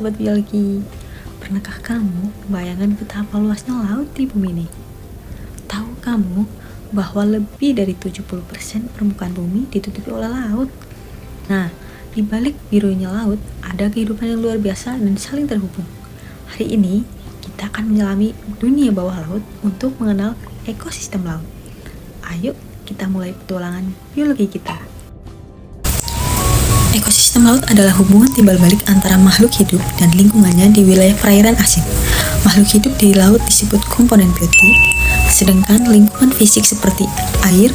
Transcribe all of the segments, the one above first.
Sobat Biologi, pernahkah kamu membayangkan betapa luasnya laut di bumi ini? Tahu kamu bahwa lebih dari 70% permukaan bumi ditutupi oleh laut? Nah, di balik birunya laut, ada kehidupan yang luar biasa dan saling terhubung. Hari ini, kita akan menyelami dunia bawah laut untuk mengenal ekosistem laut. Ayo, kita mulai petualangan biologi kita. Ekosistem laut adalah hubungan timbal balik antara makhluk hidup dan lingkungannya di wilayah perairan asing. Makhluk hidup di laut disebut komponen biotik, sedangkan lingkungan fisik seperti air,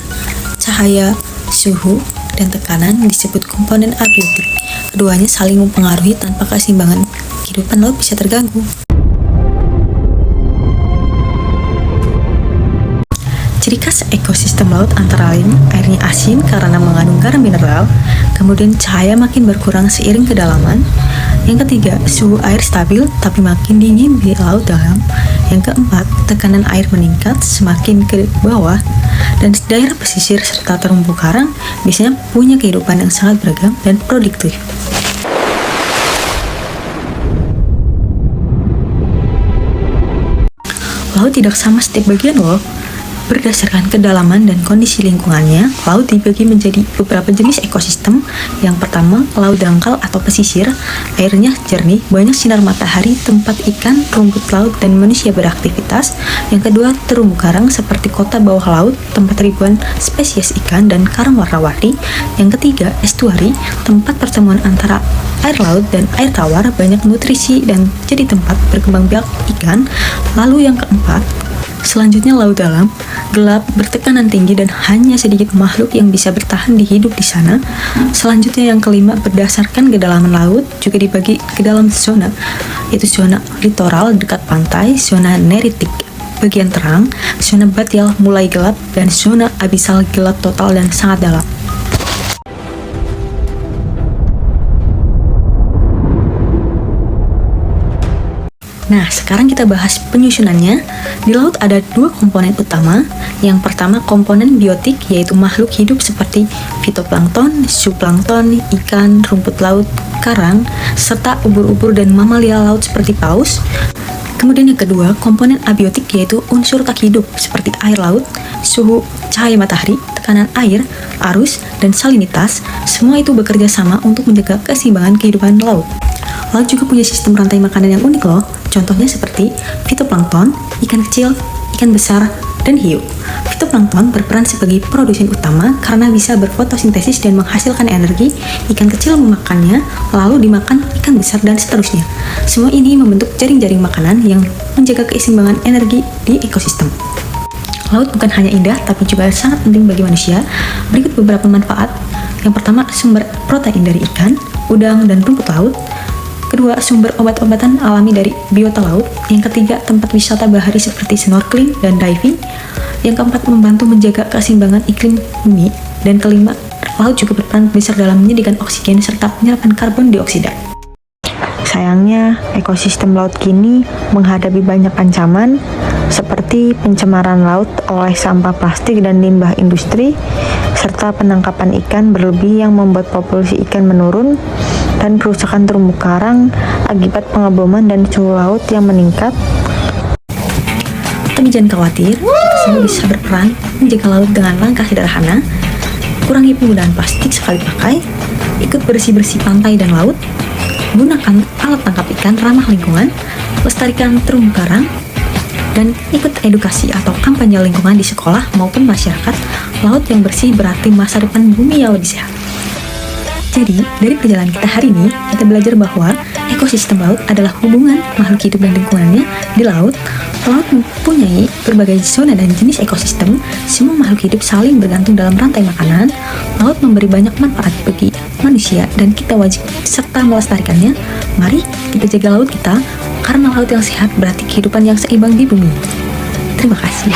cahaya, suhu, dan tekanan disebut komponen abiotik. Keduanya saling mempengaruhi, tanpa keseimbangan kehidupan laut bisa terganggu. Ciri khas ekosistem laut antara lain airnya asin karena mengandung garam mineral, kemudian cahaya makin berkurang seiring kedalaman. Yang ketiga, suhu air stabil tapi makin dingin di laut dalam. Yang keempat, tekanan air meningkat semakin ke bawah. Dan daerah pesisir serta terumbu karang biasanya punya kehidupan yang sangat beragam dan produktif. Laut tidak sama setiap bagian loh. Berdasarkan kedalaman dan kondisi lingkungannya, laut dibagi menjadi beberapa jenis ekosistem. Yang pertama, laut dangkal atau pesisir. Airnya jernih, banyak sinar matahari, tempat ikan, rumput laut, dan manusia beraktivitas. Yang kedua, terumbu karang seperti kota bawah laut, tempat ribuan spesies ikan dan karang warna-warni. Yang ketiga, estuari, tempat pertemuan antara air laut dan air tawar, banyak nutrisi dan jadi tempat berkembang biak ikan. Lalu yang keempat, selanjutnya laut dalam, gelap, bertekanan tinggi, dan hanya sedikit makhluk yang bisa bertahan hidup di sana. Selanjutnya yang kelima, berdasarkan kedalaman laut juga dibagi ke dalam zona, yaitu zona litoral dekat pantai, zona neritik bagian terang, zona batial mulai gelap, dan zona abisal gelap total dan sangat dalam. Nah, sekarang kita bahas penyusunannya. Di laut ada dua komponen utama. Yang pertama, komponen biotik, yaitu makhluk hidup seperti fitoplankton, zooplankton, ikan, rumput laut, karang, serta ubur-ubur dan mamalia laut seperti paus. Kemudian yang kedua, komponen abiotik, yaitu unsur tak hidup seperti air laut, suhu, cahaya matahari, tekanan air, arus, dan salinitas. Semua itu bekerja sama untuk menjaga keseimbangan kehidupan laut. Laut juga punya sistem rantai makanan yang unik loh. Contohnya seperti fitoplankton, ikan kecil, ikan besar, dan hiu. Fitoplankton berperan sebagai produsen utama karena bisa berfotosintesis dan menghasilkan energi. Ikan kecil memakannya, lalu dimakan ikan besar, dan seterusnya. Semua ini membentuk jaring-jaring makanan yang menjaga keseimbangan energi di ekosistem. Laut bukan hanya indah, tapi juga sangat penting bagi manusia. Berikut beberapa manfaat. Yang pertama, sumber protein dari ikan, udang, dan rumput laut. Kedua, sumber obat-obatan alami dari biota laut. Yang ketiga, tempat wisata bahari seperti snorkeling dan diving. Yang keempat, membantu menjaga keseimbangan iklim bumi. Dan kelima, laut juga berperan besar dalam menyediakan oksigen serta penyerapan karbon dioksida. Sayangnya, ekosistem laut kini menghadapi banyak ancaman seperti pencemaran laut oleh sampah plastik dan limbah industri, serta penangkapan ikan berlebih yang membuat populasi ikan menurun, dan kerusakan terumbu karang akibat pengeboman dan suhu laut yang meningkat. Tapi jangan khawatir, kita semua bisa berperan menjaga laut dengan langkah sederhana. Kurangi penggunaan plastik sekali pakai, ikut bersih-bersih pantai dan laut, gunakan alat tangkap ikan ramah lingkungan, lestarikan terumbu karang, dan ikut edukasi atau kampanye lingkungan di sekolah maupun masyarakat. Laut yang bersih berarti masa depan bumi yang lebih sehat. Jadi, dari perjalanan kita hari ini, kita belajar bahwa ekosistem laut adalah hubungan makhluk hidup dan lingkungannya di laut. Laut mempunyai berbagai zona dan jenis ekosistem. Semua makhluk hidup saling bergantung dalam rantai makanan. Laut memberi banyak manfaat bagi manusia dan kita wajib serta melestarikannya. Mari kita jaga laut kita, karena laut yang sehat berarti kehidupan yang seimbang di bumi. Terima kasih.